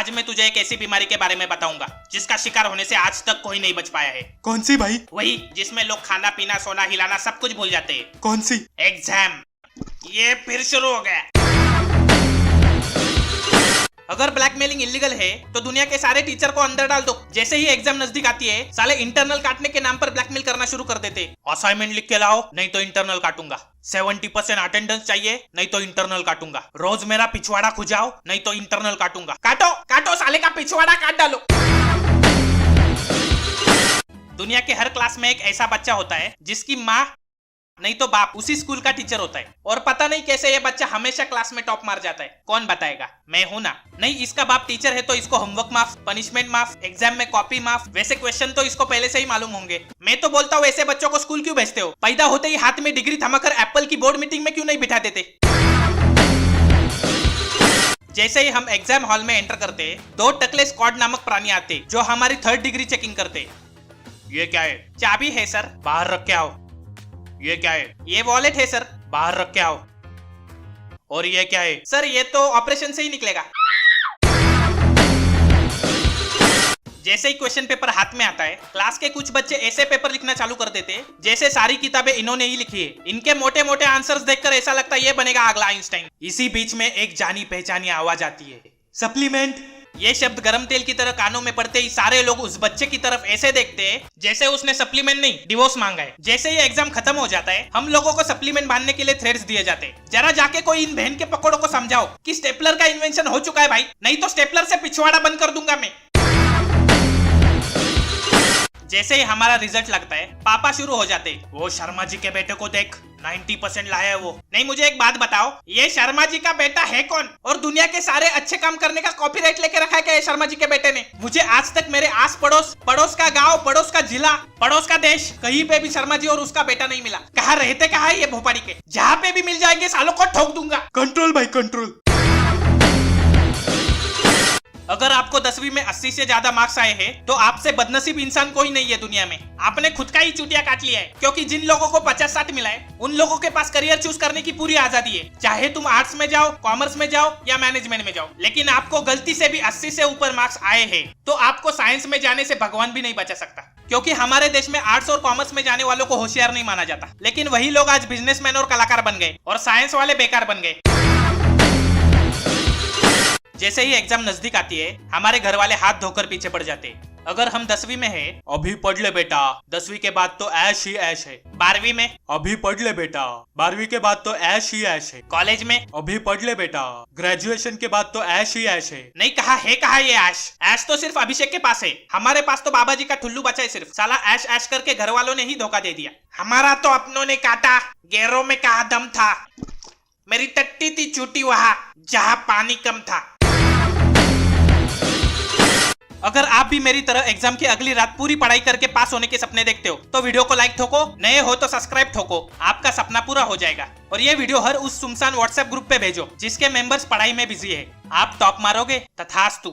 आज मैं तुझे एक ऐसी बीमारी के बारे में बताऊंगा जिसका शिकार होने से आज तक कोई नहीं बच पाया है। कौन सी भाई? वही जिसमें लोग खाना पीना सोना हिलाना सब कुछ भूल जाते हैं। कौन सी? एग्जाम। ये फिर शुरू हो गया। अगर ब्लैकमेलिंग इलीगल है तो दुनिया के सारे टीचर को अंदर डाल दो। जैसे ही एग्जाम नजदीक आती है साले इंटरनल काटने के नाम पर ब्लैकमेल करना शुरू कर देते। असाइनमेंट लिख के लाओ नहीं तो इंटरनल काटूंगा। 70% अटेंडेंस चाहिए नहीं तो इंटरनल काटूंगा। रोज मेरा पिछवाड़ा खुजाओ नहीं तो इंटरनल काटूंगा। काटो काटो साले का पिछवाड़ा काट डालो। दुनिया के हर क्लास में एक ऐसा बच्चा होता है जिसकी माँ नहीं तो बाप उसी स्कूल का टीचर होता है और पता नहीं कैसे ये बच्चा हमेशा क्लास में टॉप मार जाता है। कौन बताएगा? मैं हूं ना। नहीं, इसका बाप टीचर है तो इसको होमवर्क माफ, पनिशमेंट माफ, एग्जाम में कॉपी माफ। वैसे क्वेश्चन तो इसको पहले से ही मालूम होंगे। मैं तो बोलता हूँ ऐसे बच्चों को स्कूल क्यों भेजते हो? पैदा होते ही हाथ में डिग्री थमाकर एप्पल की बोर्ड मीटिंग में क्यों नहीं बिठा देते? जैसे ही हम एग्जाम हॉल में एंटर करते 2 टकले स्क्वाड नामक प्राणी आते जो हमारी 3rd डिग्री चेकिंग करते। ये क्या है? चाबी है सर, बाहर रख के आओ। ये क्या है? ये वॉलेट है सर, बाहर रख के आओ। और ये क्या है? सर ये तो ऑपरेशन से ही निकलेगा। जैसे ही क्वेश्चन पेपर हाथ में आता है क्लास के कुछ बच्चे ऐसे पेपर लिखना चालू कर देते जैसे सारी किताबें इन्होंने ही लिखी है। इनके मोटे मोटे आंसर्स देखकर ऐसा लगता है ये बनेगा अगला आइंस्टाइन। इसी बीच में एक जानी पहचानी आवाज आती है, सप्लीमेंट। ये शब्द गरम तेल की तरह कानों में पड़ते ही सारे लोग उस बच्चे की तरफ ऐसे देखते हैं जैसे उसने सप्लीमेंट नहीं डिवोर्स मांगा है। जैसे ही एग्जाम खत्म हो जाता है हम लोगों को सप्लीमेंट बांधने के लिए थ्रेड्स दिए जाते हैं। जरा जाके कोई इन बहन के पकड़ों को समझाओ कि स्टेपलर का इन्वेंशन हो चुका है भाई, नहीं तो स्टेपलर से पिछवाड़ा बंद कर दूंगा मैं। जैसे ही हमारा रिजल्ट लगता है पापा शुरू हो जाते, वो शर्मा जी के बेटे को देख 90% लाया है वो। नहीं, मुझे एक बात बताओ, ये शर्मा जी का बेटा है कौन? और दुनिया के सारे अच्छे काम करने का कॉपीराइट लेके रखा है क्या ये शर्मा जी के बेटे ने? मुझे आज तक मेरे आस पड़ोस, पड़ोस का गांव, पड़ोस का जिला, पड़ोस का देश, कहीं पे भी शर्मा जी और उसका बेटा नहीं मिला। कहाँ रहते कहाँ है ये भोपाड़ी के? जहाँ पे भी मिल जाएंगे सालों को ठोक दूंगा। कंट्रोल भाई कंट्रोल। अगर आपको 10वीं में 80 से ज्यादा मार्क्स आए हैं तो आपसे बदनसीब इंसान कोई नहीं है दुनिया में। आपने खुद का ही चूतिया काट लिया है, क्योंकि जिन लोगों को 50-60 मिला है उन लोगों के पास करियर चूज करने की पूरी आजादी है। चाहे तुम आर्ट्स में जाओ, कॉमर्स में जाओ या मैनेजमेंट में जाओ, लेकिन आपको गलती से भी 80 से ऊपर मार्क्स आए हैं तो आपको साइंस में जाने से भगवान भी नहीं बचा सकता। क्योंकि हमारे देश में आर्ट्स और कॉमर्स में जाने वालों को होशियार नहीं माना जाता, लेकिन वही लोग आज बिजनेसमैन और कलाकार बन गए और साइंस वाले बेकार बन गए। जैसे ही एग्जाम नजदीक आती है हमारे घर वाले हाथ धोकर पीछे पड़ जाते। अगर हम 10वीं में हैं, अभी पढ़ ले बेटा, 10वीं के बाद तो ऐश ही ऐश है। 12वीं में, अभी पढ़ ले बेटा, 12वीं के बाद तो ऐश ही ऐश है। कॉलेज में, अभी पढ़ ले बेटा, ग्रेजुएशन के बाद तो ऐश ही ऐश है। नहीं, कहा ये ऐश? ऐश तो सिर्फ अभिषेक के पास है, हमारे पास तो बाबा जी का ठुल्लू बचा है सिर्फ। साला ऐश ऐश करके घर वालों ने ही धोखा दे दिया। हमारा तो अपनों ने काटा, गैरों में कहा दम था। मेरी टट्टी थी छूटी वहां जहां पानी कम था। अगर आप भी मेरी तरह एग्जाम की अगली रात पूरी पढ़ाई करके पास होने के सपने देखते हो तो वीडियो को लाइक ठोको, नए हो तो सब्सक्राइब ठोको, आपका सपना पूरा हो जाएगा। और ये वीडियो हर उस सुनसान व्हाट्सएप ग्रुप पे भेजो जिसके मेंबर्स पढ़ाई में बिजी है। आप टॉप मारोगे तथास्तु।